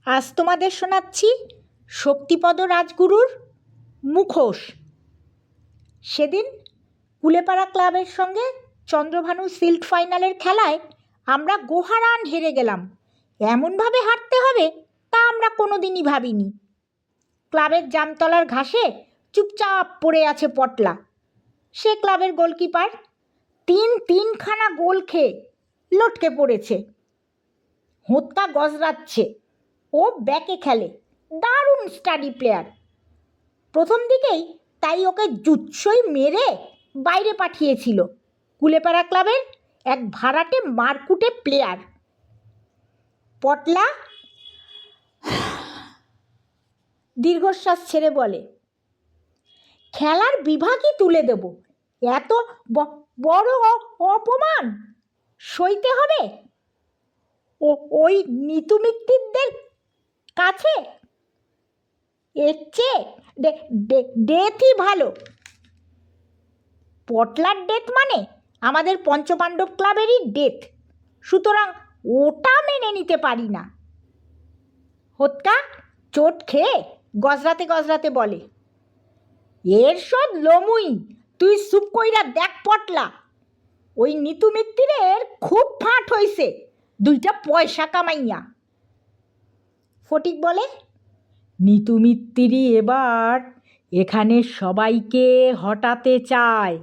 আজ তোমাদের শোনাচ্ছি শক্তিপদ রাজগুরুর মুখোশ। সেদিন কুলেপাড়া ক্লাবের সঙ্গে চন্দ্রভানু সিল্ড ফাইনালের খেলায় আমরা গোহারান হেরে গেলাম। এমনভাবে হারতে হবে তা আমরা কোনো দিনই ভাবিনি। ক্লাবের জামতলার ঘাসে চুপচাপ পড়ে আছে পটলা। সে ক্লাবের গোলকিপার, তিনখানা গোল খেয়ে লটকে পড়েছে। হোঁতকা গজরাচ্ছে, ও ব্যাকে খেলে, দারুণ স্টাডি প্লেয়ার। প্রথম দিকেই তাই ওকে জুৎসই মেরে বাইরে পাঠিয়েছিল কুলেপাড়া ক্লাবের এক ভাড়াটে মারকুটে প্লেয়ার। পটলা দীর্ঘশ্বাস ছেড়ে বলে, খেলার বিভাগই তুলে দেব, এত বড় অপমান সইতে হবে ওই নিতু মিত্তিরদের কাছে? এর চেয়ে ডেথই ভালো। পটলার ডেথ মানে আমাদের পঞ্চপাণ্ডব ক্লাবেরই ডেথ, সুতরাং ওটা মেনে নিতে পারি না। হোৎকা চোট খেয়ে গজরাতে গজরাতে বলে, এর সব লমুই, তুই চুপ কইরা দেখ পটলা, ওই নিতু মিত্তিরের খুব ফাট হইছে দুইটা পয়সা কামাইয়া। ফটিক বলে, নিতু মিত্তিরি এবার এখানে সবাইকে হটাতে চায়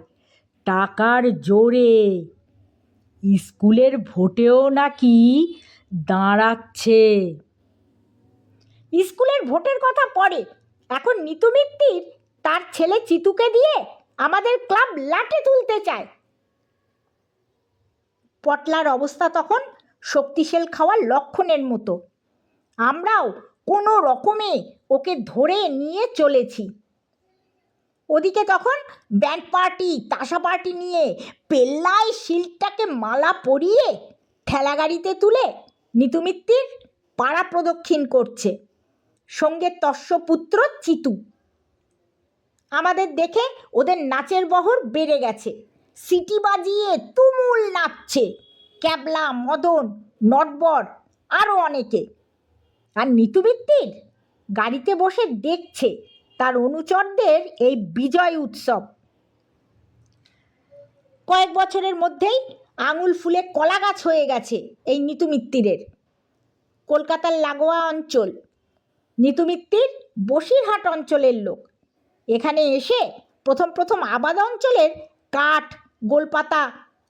টাকার জোরে, স্কুলের ভোটেও নাকি দাঁড়াচ্ছে। স্কুলের ভোটের কথা পড়ে, এখন নিতু মিত্তির তার ছেলে চিতুকে দিয়ে আমাদের ক্লাব লাটে তুলতে চায়। পটলার অবস্থা তখন শক্তিশাল খাওয়ার লক্ষণের মতো। আমরাও কোনো রকমে ওকে ধরে নিয়ে চলেছি। ওদিকে তখন ব্যান্ড পার্টি, তাসা পার্টি নিয়ে পেল্লায় শিল্ডটাকে মালা পরিয়ে ঠেলাগাড়িতে তুলে নিতু মিত্তির পাড়া প্রদক্ষিণ করছে, সঙ্গে তস্যপুত্র চিতু। আমাদের দেখে ওদের নাচের বহর বেড়ে গেছে, সিটি বাজিয়ে তুমুল নাচছে ক্যাবলা, মদন, নটবর, আরও অনেকে। আর নিতু মিত্তির গাড়িতে বসে দেখছে তার অনুচরদের এই বিজয় উৎসব। কয়েক বছরের মধ্যেই আঙুল ফুলে কলা গাছ হয়ে গেছে এই নিতু মিত্তিরের। কলকাতার লাগোয়া অঞ্চল, নিতু মিত্তির বসিরহাট অঞ্চলের লোক। এখানে এসে প্রথম আবাদ অঞ্চলের কাঠ, গোলপাতা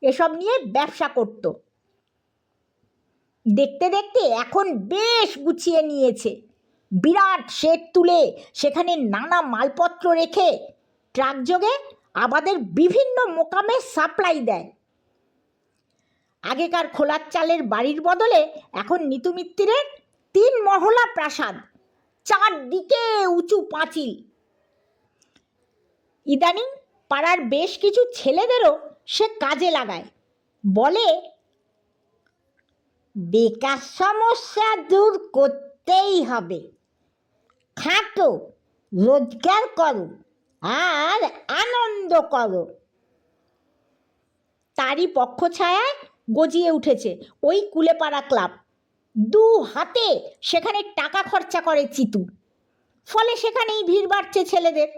এসব নিয়ে ব্যবসা করত। দেখতে দেখতে এখন বেশ গুছিয়ে নিয়েছে, বিরাট শেড তুলে সেখানে নানা মালপত্র রেখে ট্রাকযোগে আবাদের বিভিন্ন মোকামে সাপ্লাই দেয়। আগেকার খোলার চালের বাড়ির বদলে এখন নিতু মিত্তিরের 3 মহলা প্রাসাদ, 4 দিকে উঁচু পাঁচিল। ইদানিং পাড়ার বেশ কিছু ছেলেদেরও সে কাজে লাগায়। বলে, বেকার সমস্যা দূর করতেই হবে, খাটো, রোজগার করো আর আনন্দ করো। তারই পক্ষ ছায়ায় গজিয়ে উঠেছে ওই কুলেপাড়া ক্লাব। 2 হাতে সেখানে টাকা খরচা করে চিতু, ফলে সেখানেই ভিড় বাড়ছে ছেলেদের।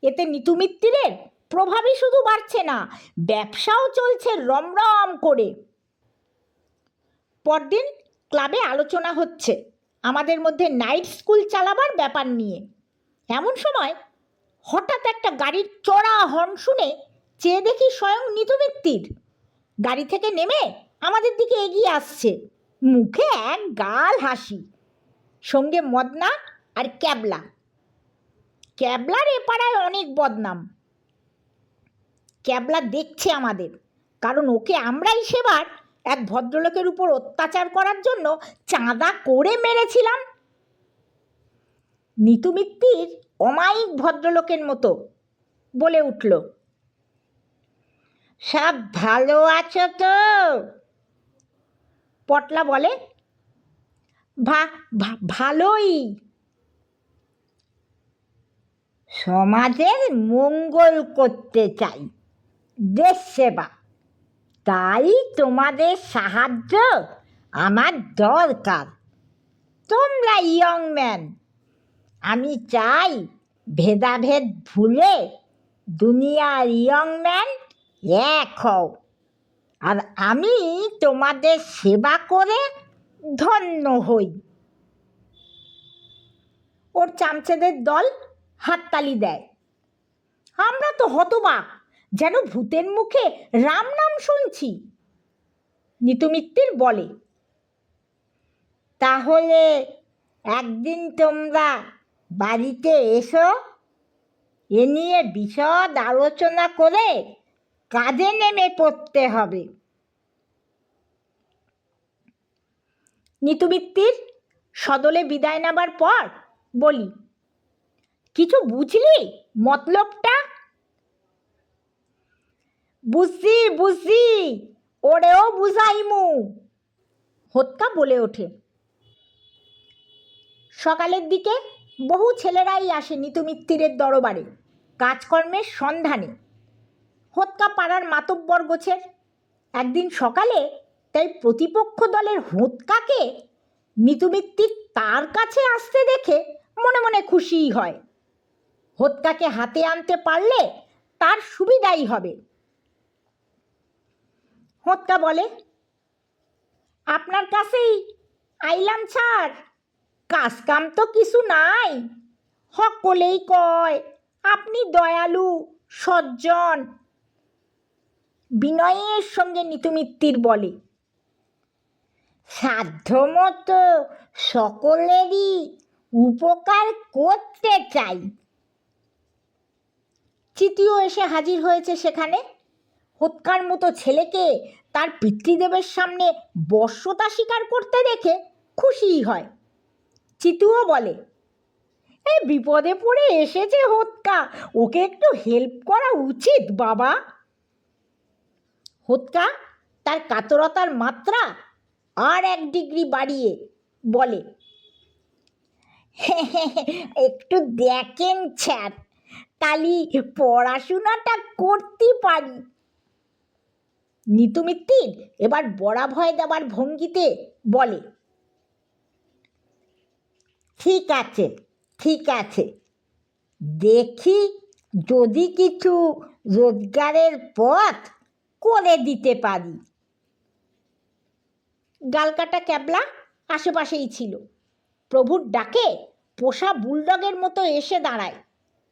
এতে নিতু মিত্তিরের প্রভাবই শুধু বাড়ছে না, ব্যবসাও চলছে রমরম করে। পরদিন ক্লাবে আলোচনা হচ্ছে আমাদের মধ্যে নাইট স্কুল চালাবার ব্যাপার নিয়ে। এমন সময় হঠাৎ একটা গাড়ির চড়া হর্ন শুনে চেয়ে দেখি স্বয়ং নিতু মিত্তির গাড়ি থেকে নেমে আমাদের দিকে এগিয়ে আসছে, মুখে এক গাল হাসি, সঙ্গে মদনা আর ক্যাবলা। ক্যাবলার এ পাড়ায় অনেক বদনাম। ক্যাবলা দেখছে আমাদের, কারণ ওকে আমরাই সেবার এক ভদ্রলোকের উপর অত্যাচার করার জন্য চাঁদা করে মেরেছিলাম। নিতু মিত্তির অমায়িক ভদ্রলোকের মতো বলে উঠল, সব ভালো আছো তো? পটলা বলে, ভালোই। সমাজের মঙ্গল করতে চাই, দেশ সেবা, তাই তোমাদের সাহায্য আমার দরকার। তোমরা ইয়ং ম্যান, আমি চাই ভেদাভেদ ভুলে দুনিয়ার ইয়ং ম্যান এক হও, আর আমি তোমাদের সেবা করে ধন্য হই। ওর চামচেদের দল হাততালি দেয়। আমরা তো হতবাক, যেন ভূতের মুখে রাম নাম শুনছি। নিতু মিত্তির বলে, তাহলে একদিন তোমরা বাড়িতে এসো, এ নিয়ে বিশদ আলোচনা করে কাজে নেমে পড়তে হবে। নিতু মিত্তির সদলে বিদায় নেবার পর বলি, কিছু বুঝলি মতলবটা? বুঝছি বুঝছি, ওরেও বুঝাইমু, হোৎকা বলে ওঠে। সকালের দিকে বহু ছেলেরাই আসে নিতু মিত্তিরের দরবারে কাজকর্মের সন্ধানে। হোৎকা পাড়ার মাতব্বর গোছের। একদিন সকালে তাই প্রতিপক্ষ দলের হোৎকাকে নিতু মিত্তির তার কাছে আসতে দেখে মনে মনে খুশিই হয়। হোৎকাকে হাতে আনতে পারলে তার সুবিধাই হবে। হোৎকা বলে, আপনার কাছেই আইলাম ছাড়, কাজ কাম তো কিছু নাই। সকলেই কয় আপনি দয়ালু সজ্জন। বিনয়ের সঙ্গে নিতু মিত্তির বলে, সাধ্যমতো সকলেরই উপকার করতে চাই। চিঠিও এসে হাজির হয়েছে সেখানে। হোৎকার মতো ছেলেকে তার পিতৃদেবের সামনে বশ্যতা স্বীকার করতে দেখে খুশিই হয়। চিতুও বলে, এই বিপদে পড়ে এসেছে হোৎকা, ওকে একটু হেল্প করা উচিত বাবা। হোৎকা তার কাতরতার মাত্রা আর 1 ডিগ্রি বাড়িয়ে বলে, একটু দেখেন স্যার, তালি পড়াশোনাটা করতে পারি। নিতু মিত্তির এবার বড়া ভয় দেবার ভঙ্গিতে বলে, ঠিক আছে ঠিক আছে, দেখি যদি কিছু রোজগারের পথ করে দিতে পারি। গালকাটা ক্যাবলা আশেপাশেই ছিল। প্রভুর ডাকে পোষা বুলডগের মতো এসে দাঁড়ায়।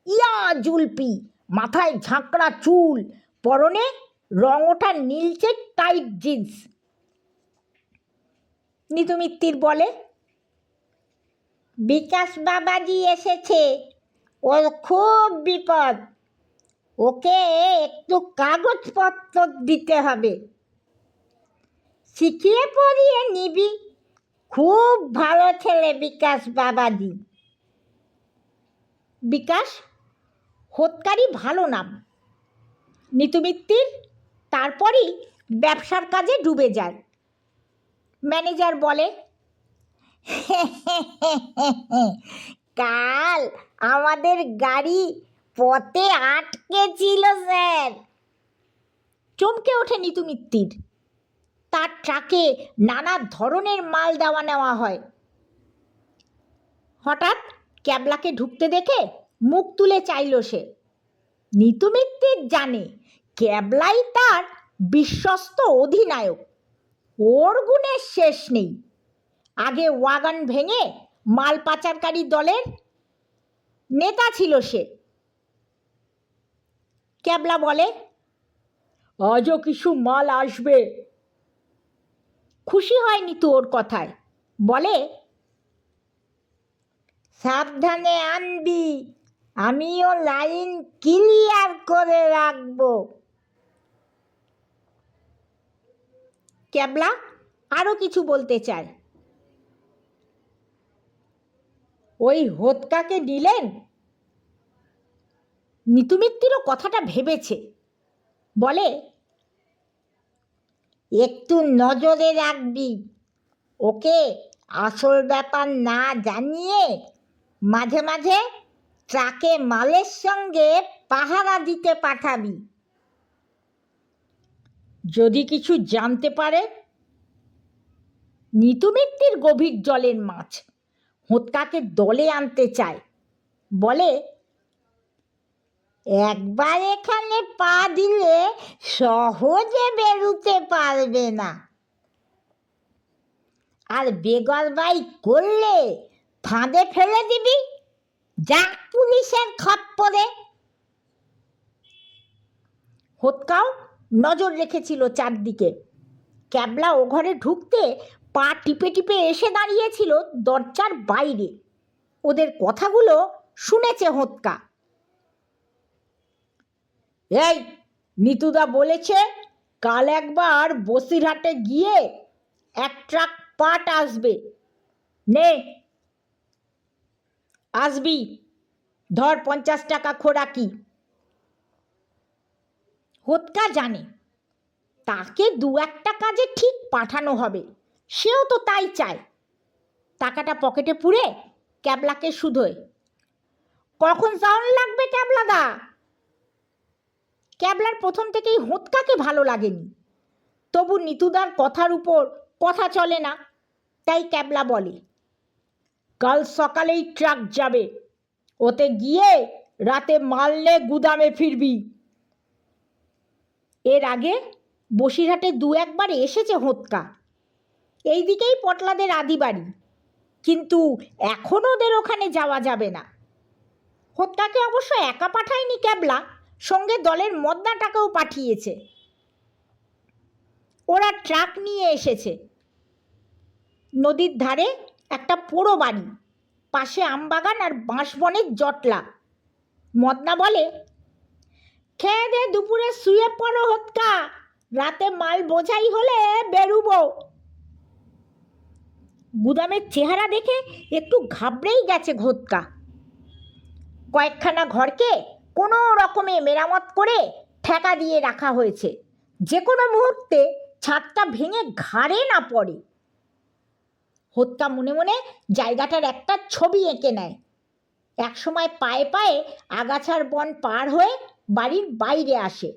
ইয়া জুলপি, মাথায় ঝাঁকড়া চুল, পরনে রং ওঠা নীলচে টাইট জিন্স। নিতু মিত্তির বলে, বিকাশ বাবাজি এসেছে, ওর খুব বিপদ, ওকে একটু কাগজপত্র দিতে হবে, শিখিয়ে পড়িয়ে নিবি, খুব ভালো ছেলে বিকাশ বাবাজি। বিকাশ হোৎকারই ভালো নাম। নিতু মিত্তির তারপরই ব্যবসার কাজে ডুবে যায়। ম্যানেজার বলে, কাল আমাদের গাড়ি পথে আটকে ছিল স্যার। চমকে ওঠে নিতু মিত্তির। তার ট্রাকে নানা ধরনের মাল দেওয়া নেওয়া হয়। হঠাৎ ক্যাবলাকে ঢুকতে দেখে মুখ তুলে চাইল সে। নিতু মিত্তির জানে ক্যাবলাই তার বিশ্বস্ত অধিনায়ক, ওর গুণের শেষ নেই। আগে ওয়াগন ভেঙে মাল পাচারকারী দলের নেতা ছিল সে। ক্যাবলা বলে, আজও কিছু মাল আসবে। খুশি হয় নিতু ওর কথায়, বলে, সাবধানে আনবি, আমিও লাইন ক্লিয়ার করে রাখবো। ক্যাবলা আরও কিছু বলতে চায়। ওই হোৎকাকে দিলেন। নিতু মিত্তিরও কথাটা ভেবেছে, বলে, একটু নজরে রাখবি, ওকে আসল ব্যাপার না জানিয়ে মাঝে মাঝে ট্রাকে মালের সঙ্গে পাহারা দিতে পাঠাবি। যদি কিছু জানতে পারে। নিতু মিত্তির গভীর জলের মাছ, হোতকাকে দলে আনতে চায়। বলে, একবার এখানে পা দিলে সহজে বেরুতে পারবে না, আর বেগরবাই করলে ফাঁদে ফেলে দিবি, যাক পুলিশের খপ্পরে। হোতকাও নজর রেখেছিল চারদিকে। ক্যাবলা ও ঘরে ঢুকতে পা টিপে টিপে এসে দাঁড়িয়েছিল দরজার বাইরে। ওদের কথাগুলো শুনেছে হোতকা। এই, নিতুদা বলেছে কাল একবার বসিরহাটে গিয়ে এক ট্রাক পাট আসবে, নে আসবি, ধর 50 টাকা খোরাকি। হোতকা জানে তাকে 2-1টা কাজে ঠিক পাঠানো হবে, সেও তো তাই চায়। টাকাটা পকেটে পুরে ক্যাবলাকে শুধোয়। কখন যাওয়ার লাগবে ক্যাবলাদা? ক্যাবলার প্রথম থেকেই হোতকাকে ভালো লাগেনি, তবু নিতুদার কথার উপর কথা চলে না, তাই ক্যাবলা বলে, কাল সকালেই ট্রাক যাবে, ওতে গিয়ে রাতে মাল নে গুদামে ফিরবি। এর আগে বসিরহাটে 2-1বার এসেছে হোতকা। এই দিকেই পটলাদের আদি বাড়ি, কিন্তু এখন ওদের ওখানে যাওয়া যাবে না। হোতকাকে অবশ্য একা পাঠায়নি ক্যাবলা, সঙ্গে দলের মদনাটাকেও পাঠিয়েছে। ওরা ট্রাক নিয়ে এসেছে। নদীর ধারে একটা পোড়ো বাড়ি, পাশে আমবাগান আর বাঁশবনের জটলা। মদনা বলে, খেয়ে দে দুপুরে শুয়ে পড়ো হোতকা, রাতে মাল বোঝাই হলে বেরুবো। গুদামের চেহারা দেখে একটু ঘাবড়েই গেছে হোতকা। কয়েকখানা ঘরকে কোনো রকমে মেরামত করে ঠেকা দিয়ে রাখা হয়েছে, যে কোনো মুহূর্তে ছাদটা ভেঙে ঘাড়ে না পড়ে। হোতকা মনে মনে জায়গাটার একটা ছবি এঁকে নেয়। একসময় পায়ে পায়ে আগাছার বন পার হয়ে বাড়ির বাইরে আসে।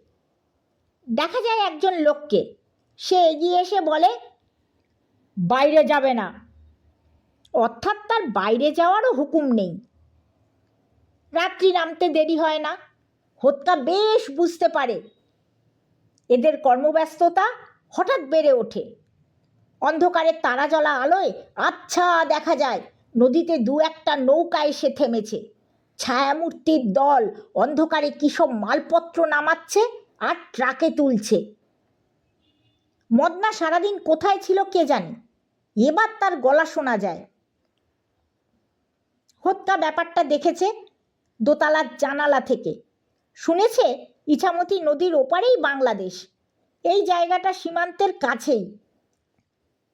দেখা যায় একজন লোককে। সে এগিয়ে এসে বলে, বাইরে যাবে না। অর্থাৎ তার বাইরে যাওয়ারও হুকুম নেই। রাত্রি নামতে দেরি হয় না। হোতকা বেশ বুঝতে পারে এদের কর্মব্যস্ততা হঠাৎ বেড়ে ওঠে। অন্ধকারে তারা জ্বলা আলোয় আচ্ছা দেখা যায় নদীতে 2-1টা নৌকা এসে থেমেছে। ছায়ামূর্তির দল অন্ধকারে কিসব মালপত্র নামাচ্ছে আর ট্রাকে তুলছে। মদনা সারাদিন কোথায় ছিল কে জানে, এবার তার গলা শোনা যায়। হোতকা ব্যাপারটা দেখেছে দোতলার জানালা থেকে। শুনেছে ইছামতি নদীর ওপারেই বাংলাদেশ। এই জায়গাটা সীমান্তের কাছেই।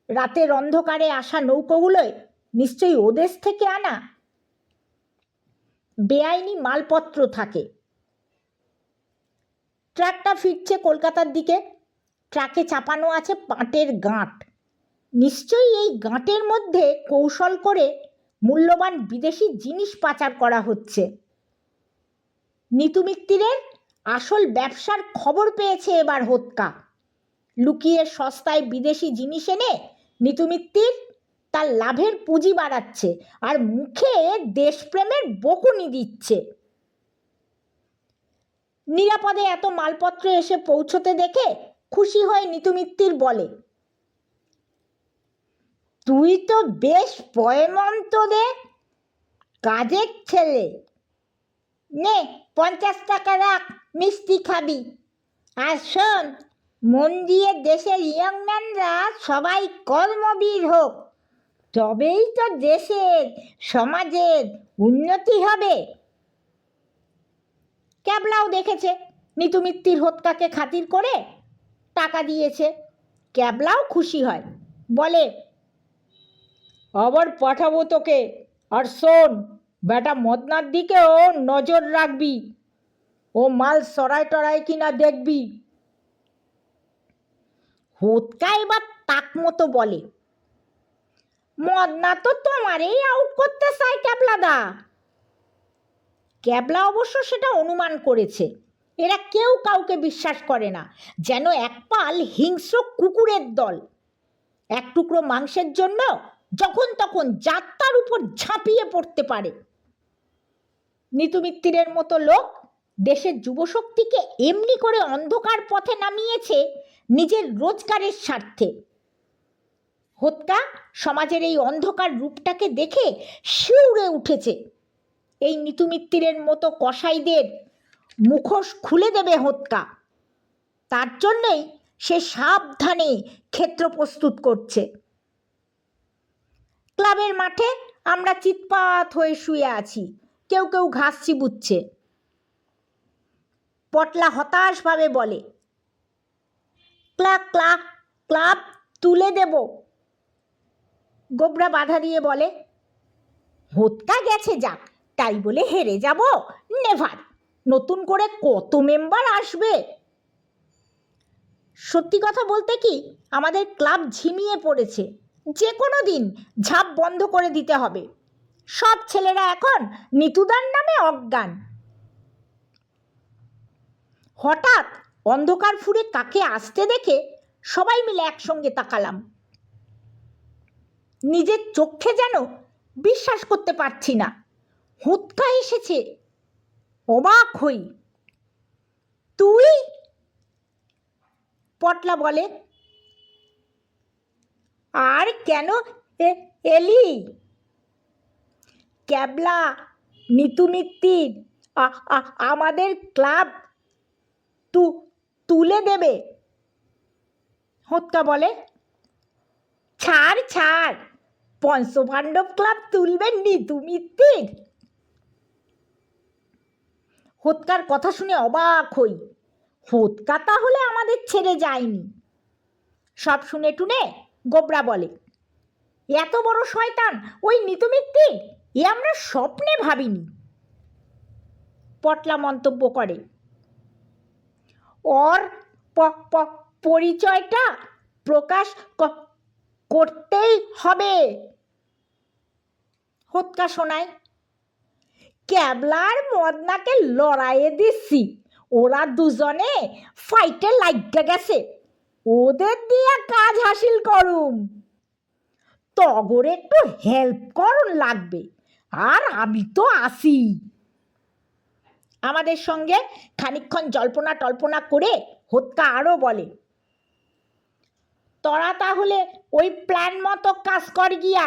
রাতের অন্ধকারে আসা নৌকোগুলোয় নিশ্চয়ই ওদেশ থেকে আনা বেআইনি মালপত্র থাকে। ট্রাকটা ফিরছে কলকাতার দিকে। ট্রাকে চাপানো আছে পাটের গাঁট। নিশ্চয়ই এই গাঁটের মধ্যে কৌশল করে মূল্যবান বিদেশি জিনিস পাচার করা হচ্ছে। নিতু মিত্তিরের আসল ব্যবসার খবর পেয়েছে এবার হোতকা। লুকিয়ে সস্তায় বিদেশি জিনিস এনে নিতু মিত্তির তার লাভের পুঁজি বাড়াচ্ছে আর মুখে দেশপ্রেমের বকুনি দিচ্ছে। নিরাপদে এত মালপত্র এসে পৌঁছতে দেখে খুশি হয়ে নিতু মিত্তির বলে, তুই তো বেশ পয়মন্ত রে, কাজের ছেলে। নে 50 টাকা রাখ, মিষ্টি খাবি। আর শোন, মন দিয়ে দেশের ইয়ংম্যানরা সবাই কর্মবীর হোক, তবেই তো দেশের সমাজের উন্নতি হবে। ক্যাবলাও দেখেছে নিতু মিত্তির হোতকাকে খাতির করে টাকা দিয়েছে। ক্যাবলাও খুশি হয়, বলে, আবার পাঠাবো তোকে। আর শোন, বেটা মদনার দিকেও নজর রাখবি, ও মাল সরাই টরাই কিনা দেখবি। হোতকা এবার তাক মতো বলে, মদনা তো তোমারই আউট করতে চাই ক্যাবলাদা। ক্যাবলা অবশ্য সেটা অনুমান করেছে। এরা কেউ কাউকে বিশ্বাস করে না, যেন এক পাল হিংস্র কুকুরের দল। এক টুকরো মাংসের জন্য যখন তখন যাত্রার উপর ঝাঁপিয়ে পড়তে পারে। নিতু মিত্তিরের মতো লোক দেশের যুবশক্তিকে এমনি করে অন্ধকার পথে নামিয়েছে নিজের রোজগারের স্বার্থে। হোতকা সমাজের এই অন্ধকার রূপটাকে দেখে শিউরে উঠেছে। এই নিতু মিত্তিরের মতো কসাইদের মুখোশ খুলে দেবে হোতকা। তার জন্যই সে সাবধানে ক্ষেত্র প্রস্তুত করছে। ক্লাবের মাঠে আমরা চিৎপাত হয়ে শুয়ে আছি, কেউ কেউ ঘাস চিবুচ্ছে। পটলা হতাশভাবে বলে, ক্লাব তুলে দেব। গোবরা বাধা দিয়ে বলে, হোতকা গেছে যাক, তাই বলে হেরে যাব? নেভার। নতুন করে কত মেম্বার আসবে। সত্যি কথা বলতে কি, আমাদের ক্লাব ঝিমিয়ে পড়েছে। যে কোনো দিন ঝাঁপ বন্ধ করে দিতে হবে। সব ছেলেরা এখন নিতুদার নামে অজ্ঞান। হঠাৎ অন্ধকার ফুঁড়ে কাকে আসতে দেখে সবাই মিলে একসঙ্গে তাকালাম। নিজের চোখে যেন বিশ্বাস করতে পারছি না। হোতকা এসেছে। অবাক হই। তুই? পটলা বলে, আর কেন এলি? ক্যাবলা, নিতু মিত্তির আমাদের ক্লাব তুলে দেবে। হোতকা বলে, ছাড়, পঞ্চপাণ্ডব ক্লাব তুলবে নিতু মিত্তির? হোতকার কথা শুনে অবাক হই। হোতকা তাহলে আমাদের ছেড়ে যায়নি। সব শুনে টুনে গোবরা বলে, এত বড় শয়তান ওই নিতু মিত্তির, এ আমরা স্বপ্নে ভাবিনি। পটলা মন্তব্য করে, ওর পরিচয়টা প্রকাশ করতেই হবে। হোতকা শোনায়, ক্যাবলার মদনাকে লড়াইয়ে দিচ্ছি, ওরা দুজনে ফাইটে লাগতে গেছে, ওদের দিয়ে কাজ হাসিল করুম। তগর একটু হেল্প করুন লাগবে, আর আমি তো আসি। আমাদের সঙ্গে খানিকক্ষণ জল্পনা টল্পনা করে হোতকা আরও বলে, তোরা তাহলে ওই প্ল্যান মতো কাজ কর গিয়া,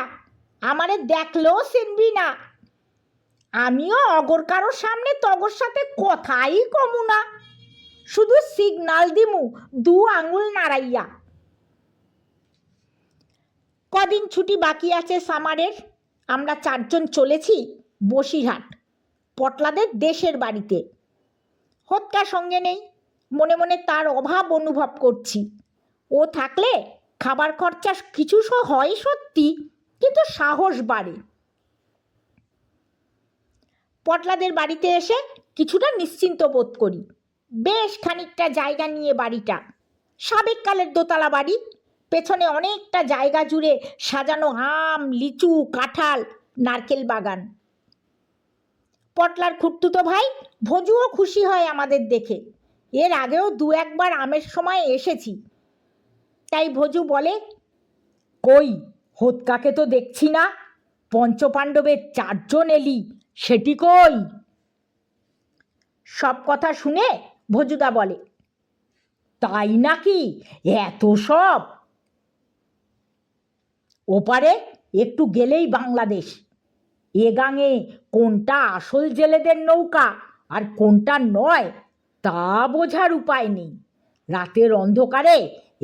আমারে দেখলেও চিনবি না। আমিও অগর কারোর সামনে তগর সাথে কথাই কমু না, শুধু সিগনাল দিমু 2 আঙুল নাড়াইয়া। কদিন ছুটি বাকি আছে সামারের। আমরা 4 জন চলেছি বসিরহাট, পটলাদের দেশের বাড়িতে। হোতকা সঙ্গে নেই। মনে মনে তার অভাব অনুভব করছি। ও থাকলে খাবার খরচা কিছু হয় সত্যি, কিন্তু সাহস বাড়ে। পটলাদের বাড়িতে এসে কিছুটা নিশ্চিন্ত বোধ করি। বেশ খানিকটা জায়গা নিয়ে বাড়িটা। সাবেককালের দোতলা বাড়ি। পেছনে অনেকটা জায়গা জুড়ে সাজানো আম, লিচু, কাঁঠাল, নারকেল বাগান। পটলার খুড়তুতো ভাই ভজুও খুশি হয় আমাদের দেখে। এর আগেও 2-1 বার আমের সময় এসেছি। তাই ভজু বলে, কই হোতকাকে তো দেখছি না, পঞ্চপাণ্ডবের 4 জন এলি, সেটি কই? সব কথা শুনে ভজুদা বলে, তাই নাকি? এত সব? ওপারে একটু গেলেই বাংলাদেশ। এ গাঙে কোনটা আসল জেলেদের নৌকা আর কোনটা নয় তা বোঝার উপায় নেই। রাতের অন্ধকারে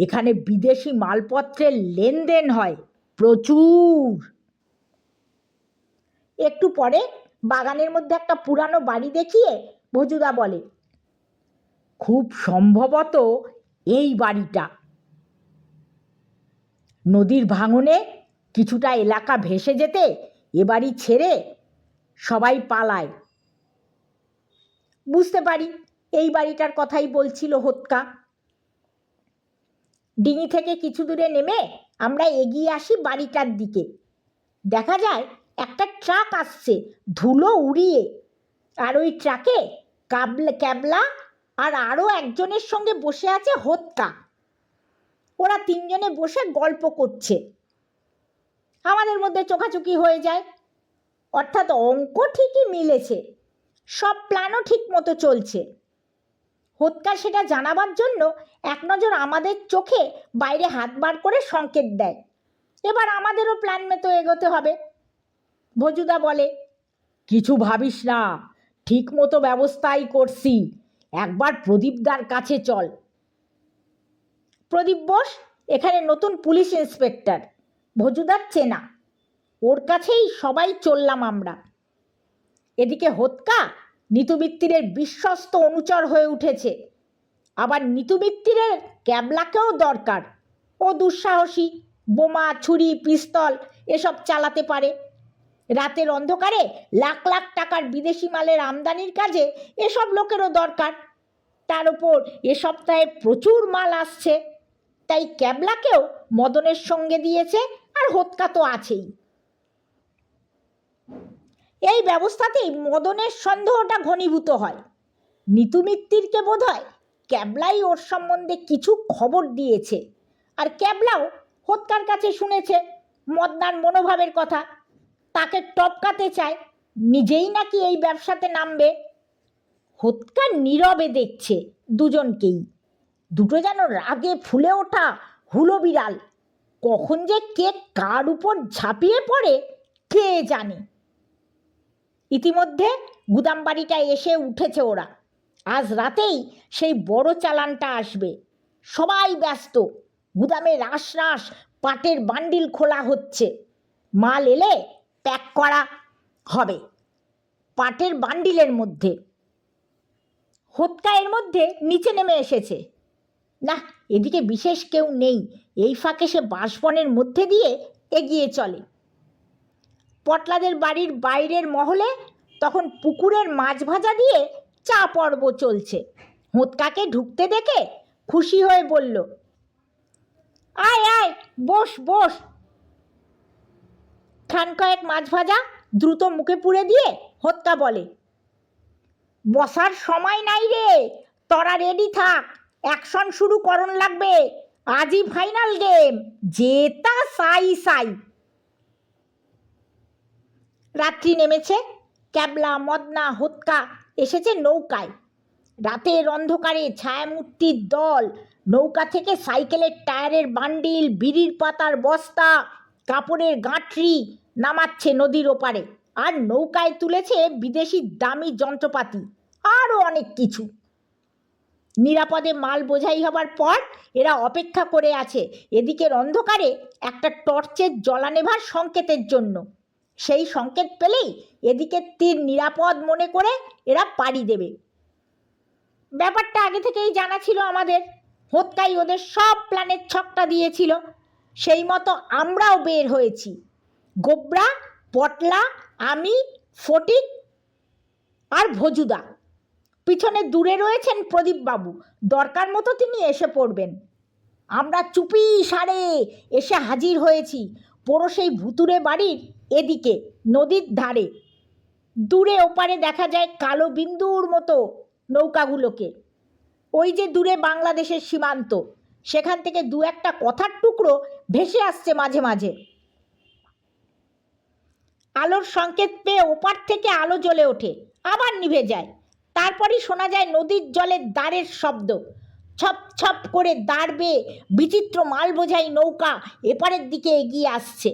এখানে বিদেশি মালপত্রের লেনদেন হয় প্রচুর। একটু পরে বাগানের মধ্যে একটা পুরানো বাড়ি দেখিয়ে ভজুদা বলে, খুব সম্ভবত এই বাড়িটা। নদীর ভাঙনে কিছুটা এলাকা ভেসে যেতে এ বাড়ি ছেড়ে সবাই পালায়। বুঝতে পারি এই বাড়িটার কথাই বলছিল হোতকা। ডিঙি থেকে কিছু দূরে নেমে আমরা এগিয়ে আসি বাড়িটার দিকে। দেখা যায় একটা ট্রাক আসছে ধুলো উড়িয়ে, আর ওই ট্রাকে ক্যাবলা আর আরও একজনের সঙ্গে বসে আছে হোতকা। ওরা 3 জনে বসে গল্প করছে। আমাদের মধ্যে চোখাচোখি হয়ে যায়। অর্থাৎ অঙ্ক ঠিকই মিলেছে, সব প্ল্যানও ঠিক মতো চলছে। হোতকা সেটা জানাবার জন্য এক নজর আমাদের চোখে বাইরে হাত বার করে সংকেত দেয়। এবার আমাদেরও প্ল্যান মতো এগোতে হবে। ভজুদা বলে, কিছু ভাবিস না, ঠিক মতো ব্যবস্থাই করছি, একবার প্রদীপদার কাছে চল। প্রদীপ বোস এখানে নতুন পুলিশ ইন্সপেক্টর, ভজুদার চেনা, ওর কাছেই সবাই চললাম আমরা। এদিকে হোতকা নিতু মিত্তিরের বিশ্বস্ত অনুচর হয়ে উঠেছে। আবার নিতু মিত্তিরের ক্যাবলাকেও দরকার। ও দুঃসাহসী, বোমা, ছুরি, পিস্তল এসব চালাতে পারে। রাতের অন্ধকারে লাখ লাখ টাকার বিদেশি মালের আমদানির কাজে এসব লোকেরও দরকার। তার উপর এ সপ্তাহে প্রচুর মাল আসছে, তাই ক্যাবলাকেও মদনের সঙ্গে দিয়েছে, আর হোতকা তো আছেই। এই ব্যবস্থাতেই মদনের সন্দেহটা ঘনীভূত হয়। নিতু মিত্তিরকে বোধ হয় ক্যাবলাই ওর সম্বন্ধে কিছু খবর দিয়েছে, আর ক্যাবলাও হোতকার কাছে শুনেছে মদনার মনোভাবের কথা, তাকে টপকাতে চায়, নিজেই নাকি এই ব্যবসাতে নামবে। হোতকা নীরবে দেখছে দুজনকেই। দুটো যেন রাগে ফুলে ওঠা হুলো বিড়াল, কখন যে কে কার উপর ঝাঁপিয়ে পড়ে কে জানে। ইতিমধ্যে গুদাম বাড়িটায় এসে উঠেছে ওরা। আজ রাতেই সেই বড় চালানটা আসবে। সবাই ব্যস্ত, গুদামে রাস রাস পাটের বান্ডিল খোলা হচ্ছে। মাল এলে প্যাক করা হবে পাটের বান্ডিলের মধ্যে। হোতকা এর মধ্যে নিচে নেমে এসেছে। না, এদিকে বিশেষ কেউ নেই, এই ফাঁকে সে বাঁশবনের মধ্যে দিয়ে এগিয়ে চলে। পটলাদের বাড়ির বাইরের মহলে তখন পুকুরের মাছ ভাজা দিয়ে চা পর্ব চলছে। হোতকাকে ঢুকতে দেখে খুশি হয়ে বলল, আয় আয়, বস বস। খান কয়েক মাছ ভাজা দ্রুত মুখে পুরে দিয়ে হোতকা বলে, বসার সময় নাই রে, তোরা রেডি থাক, অ্যাকশন শুরু করন লাগবে, আজই ফাইনাল গেম, জেতা সাই সাই। রাত্রি নেমেছে। ক্যাবলা, মদনা, হোতকা এসেছে নৌকায়। রাতের অন্ধকারে ছায়ামূর্তির দল নৌকা থেকে সাইকেলের টায়ারের বান্ডিল, বিড়ির পাতার বস্তা, কাপড়ের গাঁটরি নামাচ্ছে নদীর ওপারে, আর নৌকায় তুলেছে বিদেশি দামি যন্ত্রপাতি, আরও অনেক কিছু। নিরাপদে মাল বোঝাই হবার পর এরা অপেক্ষা করে আছে এদিকের অন্ধকারে একটা টর্চের জ্বলানেভার সংকেতের জন্য। সেই সংকেত পেলেই এদিকে তীর নিরাপদ মনে করে এরা পাড়ি দেবে। ব্যাপারটা আগে থেকেই জানা ছিল আমাদের। হোতকাই ওদের সব প্ল্যানের ছকটা দিয়েছিল। সেই মতো আমরাও বের হয়েছি। গোবরা, পটলা, আমি, ফটিক আর ভজুদা। পিছনে দূরে রয়েছেন প্রদীপবাবু, দরকার মতো তিনি এসে পড়বেন। আমরা চুপি সারে এসে হাজির হয়েছি পুরো সেই ভুতুরে বাড়ির এদিকে, নদীর ধারে। দূরে ওপারে দেখা যায় কালো বিন্দুর মতো নৌকাগুলোকে। ওই যে দূরে বাংলাদেশের সীমান্ত, সেখান থেকে দু একটা কথার টুকরো ভেসে আসছে মাঝে মাঝে। আলোর সংকেত পেয়ে ওপার থেকে আলো জ্বলে ওঠে, আবার নিভে যায়। তারপরই শোনা যায় নদীর জলের দাঁড়ের শব্দ। ছপ ছপ করে দাঁড় বেয়ে বিচিত্র মাল বোঝাই নৌকা এপারের দিকে এগিয়ে আসছে।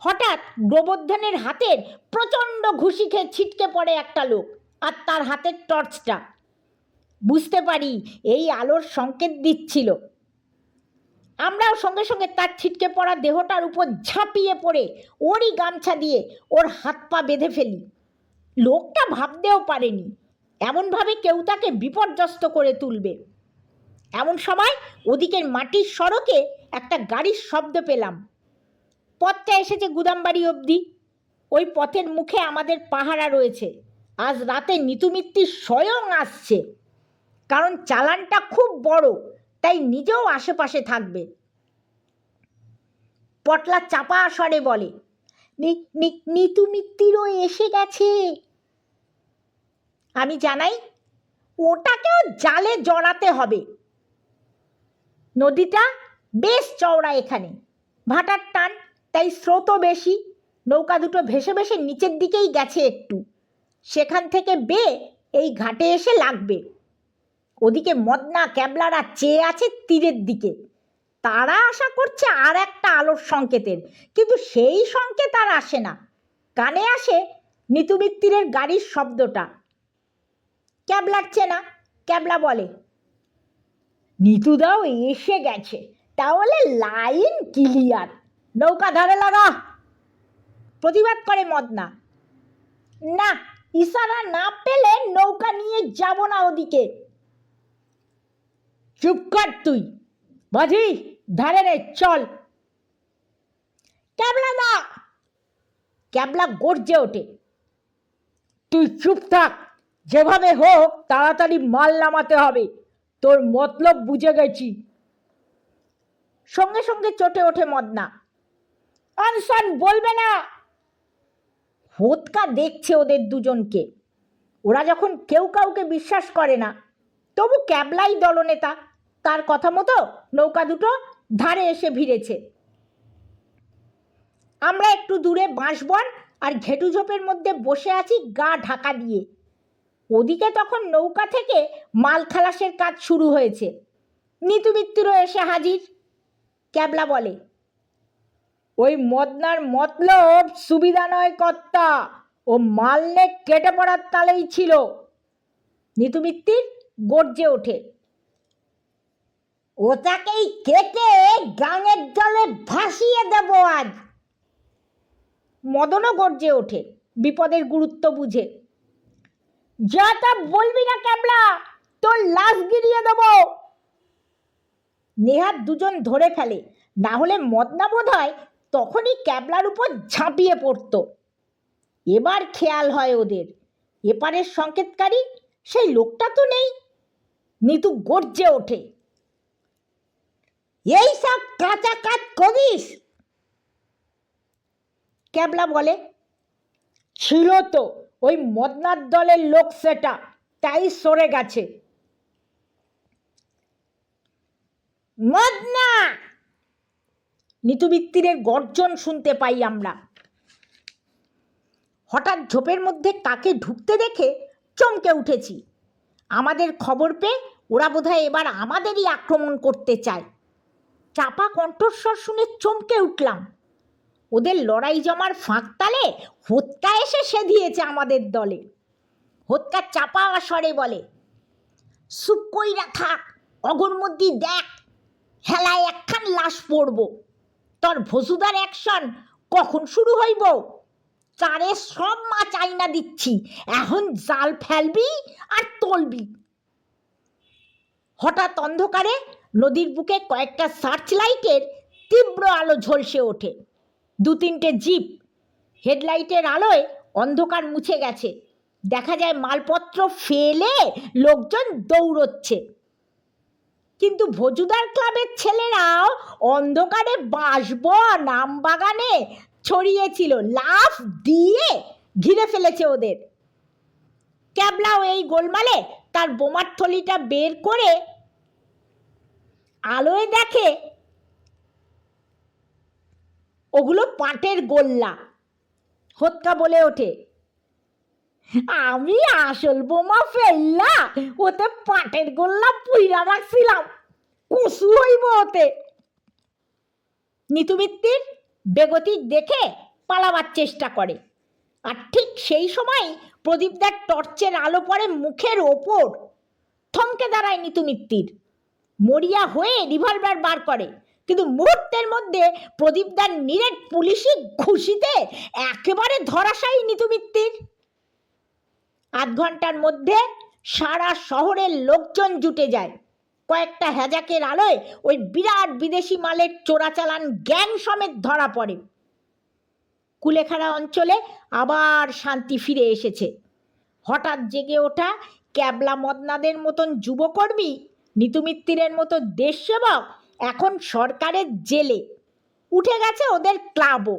হঠাৎ গোবর্ধনের হাতের প্রচণ্ড ঘুষি খেয়ে ছিটকে পড়ে একটা লোক, আর তার হাতের টর্চটা। বুঝতে পারি এই আলোর সংকেত দিচ্ছিল। আমরাও সঙ্গে সঙ্গে তার ছিটকে পড়া দেহটার উপর ঝাঁপিয়ে পড়ে ওরই গামছা দিয়ে ওর হাত পা বেঁধে ফেলি। লোকটা ভাবতেও পারেনি এমনভাবে কেউ তাকে বিপর্যস্ত করে তুলবে। এমন সময় ওদিকের মাটির সড়কে একটা গাড়ির শব্দ পেলাম। পথটা এসেছে গুদামবাড়ি অবধি। ওই পথের মুখে আমাদের পাহারা রয়েছে। আজ রাতে নিতু মিত্তির স্বয়ং আসছে, কারণ চালানটা খুব বড়, তাই নিজেও আশেপাশে থাকবে। পটলা চাপা স্বরে বলে, নিতু মিত্তিরও এসে গেছে। আমি জানাই, ওটাকেও জালে জড়াতে হবে। নদীটা বেশ চওড়া, এখানে ভাটার টান, তাই স্রোতও বেশি। নৌকা দুটো ভেসে ভেসে নিচের দিকেই গেছে একটু, সেখান থেকে বেয়ে এই ঘাটে এসে লাগবে। ওদিকে মদনা ক্যাবলারা চেয়ে আছে তীরের দিকে। তারা আশা করছে আর একটা আলোর সংকেতের, কিন্তু সেই সংকেত আর আসে না। কানে আসে নিতু মিত্তিরের গাড়ির শব্দটা। ক্যাবলার চেনা। ক্যাবলা বলে, নিতুদাও এসে গেছে, তাহলে লাইন ক্লিয়ার, নৌকা ধারে লাগা। প্রতিবাদ করে মদনা, না, ইশারা না পেলে নৌকা নিয়ে যাব না ওদিকে। চুপ কর তুই, বাজি ধারে রে, চল। ক্যাবলা দা! ক্যাবলা গর্জে ওঠে, তুই চুপ থাক, যেভাবে হোক তাড়াতাড়ি মাল নামাতে হবে, তোর মতলব বুঝে গেছি। সঙ্গে সঙ্গে চটে ওঠে মদনা, আনসান বলবে না। হোতকা দেখছে ওদের দুজনকে। ওরা যখন কেউ কাউকে বিশ্বাস করে না, তবু ক্যাবলাই দলনেতা, তার কথা মতো নৌকা দুটো ধারে এসে ভিড়েছে। আমরা একটু দূরে বাঁশবন আর ঘেটুঝোপের মধ্যে বসে আছি গা ঢাকা দিয়ে। ওদিকে তখন নৌকা থেকে মাল খালাসের কাজ শুরু হয়েছে। নিতু মিত্তিরও এসে হাজির। ক্যাবলা বলে, ওই মদনার মতলব সুবিধা নয় কর্তা, ও মালনে কেটে পড়ার তালেই ছিল। নিতু মিত্তির গর্জে ওঠে, ওটাকেই কেটে গাঙের জলে ভাসিয়ে দেব আজ। মদনও গর্জে ওঠে বিপদের গুরুত্ব বুঝে, যা তা বলবি না ক্যাবলা, তোর লাশ গিরিয়ে দেব। নেহাত দুজন ধরে ফেলে, না হলে মদনা বোধ হয় তখনই ক্যাবলার উপর ঝাঁপিয়ে পড়ত। এবার খেয়াল হয় ওদের, এপারের সংকেতকারী সেই লোকটা তো নেই। নিতু গর্জে ওঠে, এই সব কাঁচা কাজ করিস? ক্যাবলা বলে, ছিল তো ওই মদনার দলের লোক, সেটা তাই সরে গেছে। মদনা! নিতু মিত্তিরের গর্জন শুনতে পাই আমরা। হঠাৎ ঝোপের মধ্যে কাকে ঢুকতে দেখে চমকে উঠেছি। আমাদের খবর পেয়ে ওরা বোধহয় এবার আমাদেরই আক্রমণ করতে চায়। চাপা কণ্ঠস্বর শুনে চমকে উঠলাম। ওদের লড়াই জমার ফাঁক তালে হোতকা এসে সেধিয়েছে আমাদের দলে। হোতকা চাপা স্বরে বলে, চুপ কইরা থাক, অগর মধ্যে দেখ, হেলায় একখান লাশ পড়ব। তোর ভসুদার অ্যাকশন কখন শুরু হইব? চারে সব মাছ আইনা দিচ্ছি, এখন জাল ফেলবি আর তলবি। হঠাৎ অন্ধকারে নদীর বুকে কয়েকটা সার্চ লাইটের তীব্র আলো ঝলসে ওঠে। দু তিনটে জিপ। হেডলাইটের আলোয় অন্ধকার মুছে গেছে। দেখা যায় মালপত্র ফেলে লোকজন দৌড়চ্ছে। কিন্তু ভজুদার ক্লাবের ছেলেরাও অন্ধকারে বাঁশবন আমবাগানে ছড়িয়েছিল, লাফ দিয়ে ঘিরে ফেলেছে ওদের। ক্যাবলাও এই গোলমালে তার বোমার থলিটা বের করে আলোয় দেখে ওগুলো পাটের গোল্লা। হোতকা বলে ওঠে, আমি আসল বোমা ফেললা ওতে পাটের গোল্লা পুইরা রাখছিলাম, কুসু হইব ওতে। নিতু মিত্তির বেগতিক দেখে পালাবার চেষ্টা করে, আর ঠিক সেই সময় প্রদীপদার টর্চের আলো পড়ে মুখের ওপর। থমকে দাঁড়ায় নিতু মিত্তির, মরিয়া হয়ে রিভলভার বার করে, কিন্তু মুহূর্তের মধ্যে প্রদীপদার নিরেট পুলিশি ঘুষিতে একেবারে ধরাশায়ী নিতু মিত্তির। আধ ঘন্টার মধ্যে সারা শহরের লোকজন জুটে যায়। কয়েকটা হ্যাজাকের আলোয় ওই বিরাট বিদেশি মালের চোরাচালান গ্যাং সমেত ধরা পড়ে। কুলেখাড়া অঞ্চলে আবার শান্তি ফিরে এসেছে। হঠাৎ জেগে ওঠা ক্যাবলা মদনাদের মতন যুবকর্মী, নিতু মিত্তিরের মতো দেশসেবক এখন সরকারের জেলে। উঠে গেছে ওদের ক্লাবও।